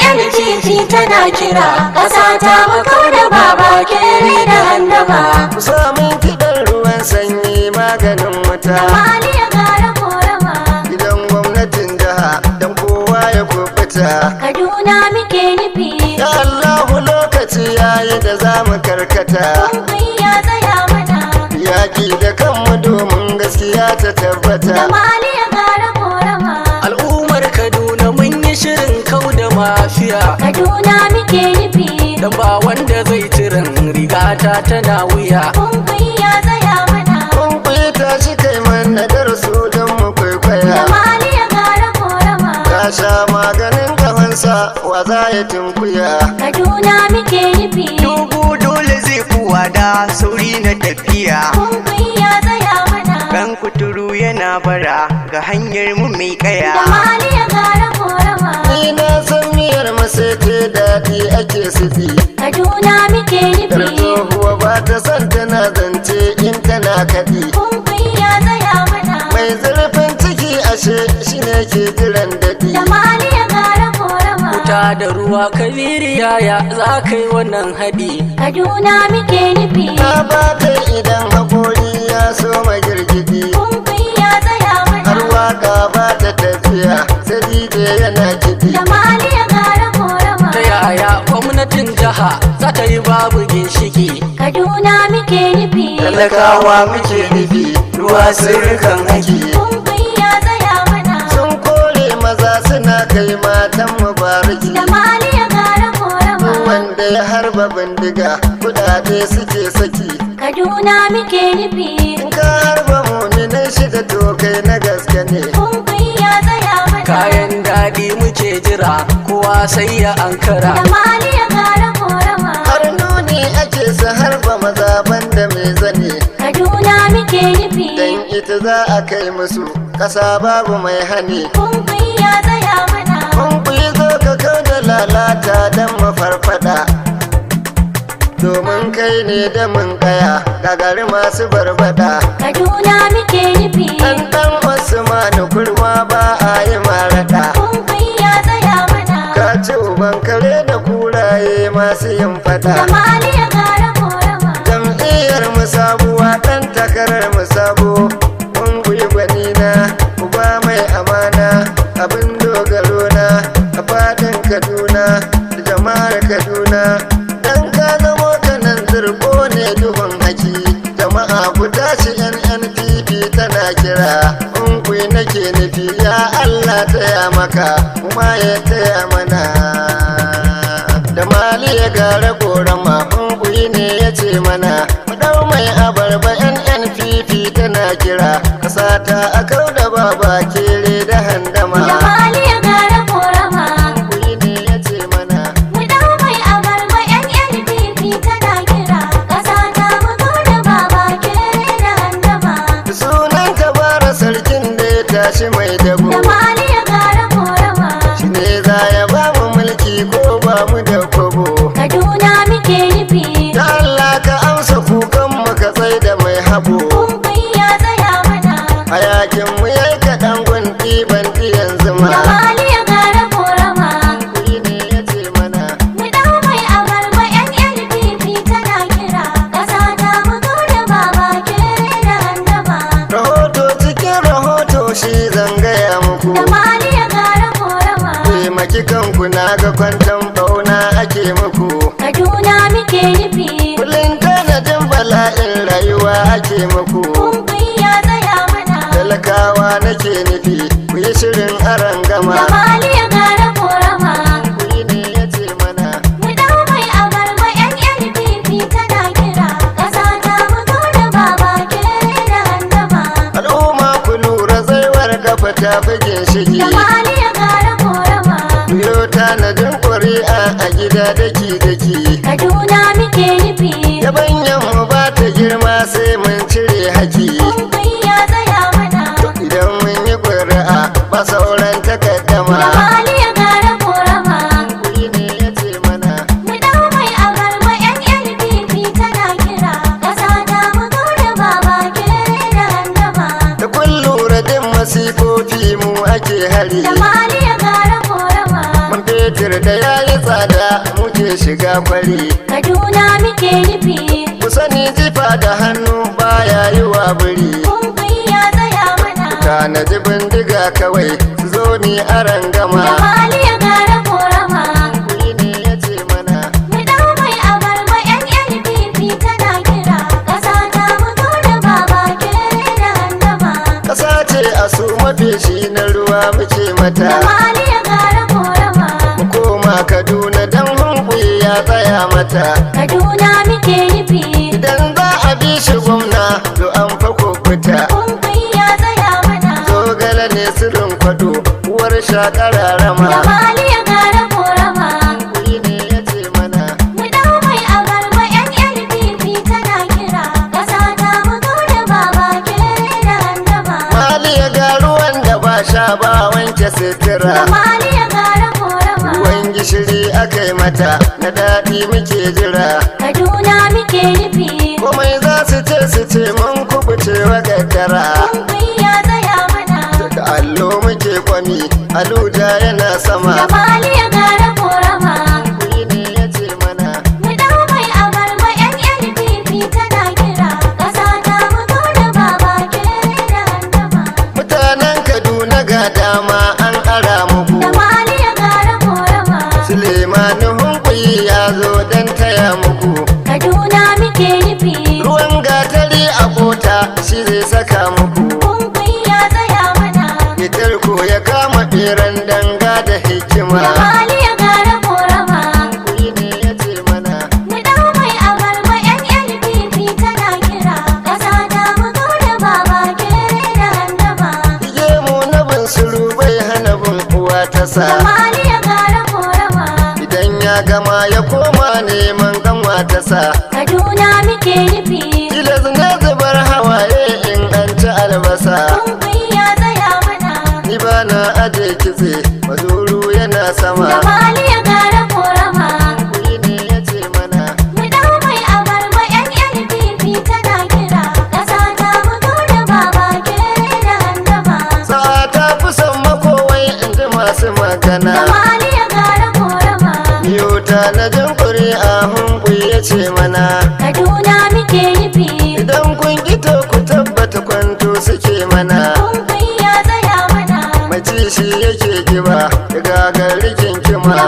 NNPP tana kira ƙasa ta makau da baba kere da handama. Samun kiɗan ruwan sanyi maganin wuta. Maliya gara korama. Gidan gwamnatin jiha don kowa ya kubuta. Kaduna muke nufi. Ya Allahu lokaci yayi da za mu karkata. Kumfai ya tsaya mana. Yaƙi da kanmu domin gaskiya ta tabbata. Da Maliya gara korama. Al'ummar Kaduna mun yi shirin kau da mafiya. Kaduna muke nufi. Dan ba wanda zai tirin rigata tana wuya. Kumfai ya tsaya mana. Kumfai ta shi kai mana darsu don mu kwaikwaya. Da Maliya gara korama. Ka sha maganin kafansa wa za ya tunkuya. Kaduna muke nufi. Dogo dole zai kuwa da sauri na tafiya. Kumfai ya tsaya mana. Ran kuturu yana bara ga hanyar mu mai kaya. Da Maliya gara korama. Ni na san miyar masete daɗi ake sifi. Kaduna muke Yar nufi. tsohuwa ba ta san tana zance in tana kaɗi. Kumfai ya tsaya mana. Mai zurfin ciki ashe shi ne ke jiran daɗi. Da Maliya gara korama. Wuta da ruwa kabiri yaya za ka yi wannan haɗi. Kaduna muke nufi. Na ba ta idan haƙori ya so girgidi. Kumfai ya tsaya Har mana. waka ba ta tafiya sai da yana kiɗi. Da Maliya gara korama. Ta yaya gwamnatin jiha za ta yi babu ginshiki. Kaduna muke nufi. Talakawa muke nufi ruwa sirrikan haki. Kumfai ya tsaya mana. Sun kore maza suna kai matan mubaraki. Da Maliya gara korama. Wanda ya harba bindiga kudade suke saki. Kaduna muke nufi. In ka harba muminan shida to kai na gaske ne. Kumfai ya tsaya mana. Kayan daɗi muke jira kowa sai ya ankara. Da Maliya gara korama. Har nuni ake su harba maza banda mai zane. Kaduna muke nufi. Dan ita za a kai musu ƙasa babu mai hani. Kumfai ya tsaya mana. Kun kuyi zo ka kau da lalata don mafarfada. Domin kai ne da mun kaya gagari masu barbada. Kaduna muke nufi. Ɗan Usmanu kurma ba a yi maraɗa. Kumfai ya tsaya mana. Ka ci uban kare da kuraye masu yin fada. Da Maliya gara korama. Jam'iyyar mu sabuwa ɗan takarar mu sabo. Mun guyi gwanina uba mai amana abin dogaro na a fadin Kaduna da jama'ar Kaduna. Dan ka zamo kanan zirko ne duhun haki. Jama'a ku tashi NNPP tana kira. Mun kuyi nake nufi ya Allah taya maka kuma ya taya mana. Da Maliya gara korama mun kuyi ne ya ce mana. Mu dau mai abarba NNPP tana kira. Ƙasa ta a kau da baba kere da handama. Da Maliya gara korama. Kuyi ne ya ce mana. Mu dau mai abarba NNPP tana kira. Ƙasa ta makau da baba kere da handama. Sunan kabara sarkin da ya tashi mai dago. Da Maliya gara korama. Shi ne za ya ba mu mulki ko ba mu da kobo. Kaduna muke nufi. Da Allah ka amsa kukan mu ka tsai da mai habo. Kumfai ya tsaya mana. Hayakin mu yayi kaɗan gun ɗiban yanzu ma. Da Maliya gara korama. Kuyi ne ya ce mana. Mu dau mai abarba NNPP tana kira. Ƙasa ta makau da baba kere da handama. Rahoto cikin rahoto shi zan gaya muku. Da Maliya gara korama. Taimaki kanku na ga kwantan bauna ake muku. Kaduna muke nufi. Kullum tanadin bala'in rayuwa ake muku. Kumfai ya tsaya mana. Talakawa nake nufi ku yi shirin aron gama. Da Maliya gara korama. Kuyi ne ya ce mana. Mu dau mai abarba NNPP tana kira. Ƙasa ta makau da baba kere da handama. Al'umma ku lura zaiwar kafa ta fi shigi. Da Maliya gara korama. Biyo tanadin ƙuri'a a gida daki-daki. Kaduna muke nufi. Yabanyan mu ba ta girma sai mun cire haki. Kumfai ya tsaya mana. Idan mun yi ƙuri'a ba sauran takaddama. Da Maliya gara korama. Kuyi ne ya ce mana. Mu dau mai abarba NNPP tana kira. Ƙasa ta makau da baba kere da handama. Da kun lura din masifofi mu ake hari. Da Maliya gara korama. Man fetur da ya yi tsada muke shiga kwari. Kaduna muke nufi. Ku sani jifa da hannu baya yi wa biri. Kumbi ya tsaya mana. Tanaji bindiga kawai su zo ni aran gama. Da hali ya gara korama. Kuyi ne ya ce mana. Mu dau mai abarba NNPP tana kira. Ƙasa ta mu da baba kere da handama. Ƙasa ce a su mafeshi na ruwa muke Da mata. hali ya gara korama. Mu koma Kaduna dan hunkuyi ya tsaya mata. Kaduna muke nufi. Idan za a bi shi gwamna to an fa fita. Kumbi ya tsaya mana. Zogale ne sirrin kwado uwar shakararama. Da hali ya gara korama. Kuyi ne ya ce mana. Mu dau mai abarba NNPP tana kira. Ƙasa ta mu da baba kere da handama. Mali ya ga ruwan da ba sha ba wanke sitira. Da hali ya gara korama. Ruwan gishiri aka yi mata na daɗi muke jira. Kaduna muke nufi. Komai za su ce mun kubuce wa gaddara. Kumbi ya tsaya mana. Da allo muke kwami aluja yana sama. Da hali ya gara korama. Kuyi ne ya ce mana. Mu dau mai abarba NNPP tana kira. Ƙasa ta mu da baba kere da handama. Mutanen Kaduna ga dama an ara muku. Da hali ya gara korama. Sulemani hunkuyi ya zo don taya muku. Kaduna muke nufi. Ruwan gatari a kota shi zai saka muku. Kumbi ya tsaya mana. Fitar ko ya kama ɓeran danga da hikima. Da hali ya gara korama. Kuyi ne ya ce mana. Mu dau mai abarba NNPP tana kira. Ƙasa ta mu da baba kere da handama. Ige mu na bin suru bai hana bin uwa ta sa. Da hali ya gara korama. Idan ya gama ya koma neman kanwa ta sa. Kaduna muke nufi. Tilas ne zubar hawaye in an ci albasa. Kumbi ya tsaya mana. Ni ba na aje kitse mazuru yana sama. Da hali ya gara korama. Kuyi ne ya ce mana. Mu dau mai abarba NNPP tana kira. Ƙasa ta mu da baba kere da handama. Sa'a ta fi son makowai in ji masu magana. Da hali ya gara korama. Yota na jin ƙuri'a hunkuyi ya ce mana. Kaduna muke nufi. Idan kun gito ku tabbata kwanto suke mana. Kumbi ya tsaya mana. Maci shi yake kiba ya gagar rikin kima. Da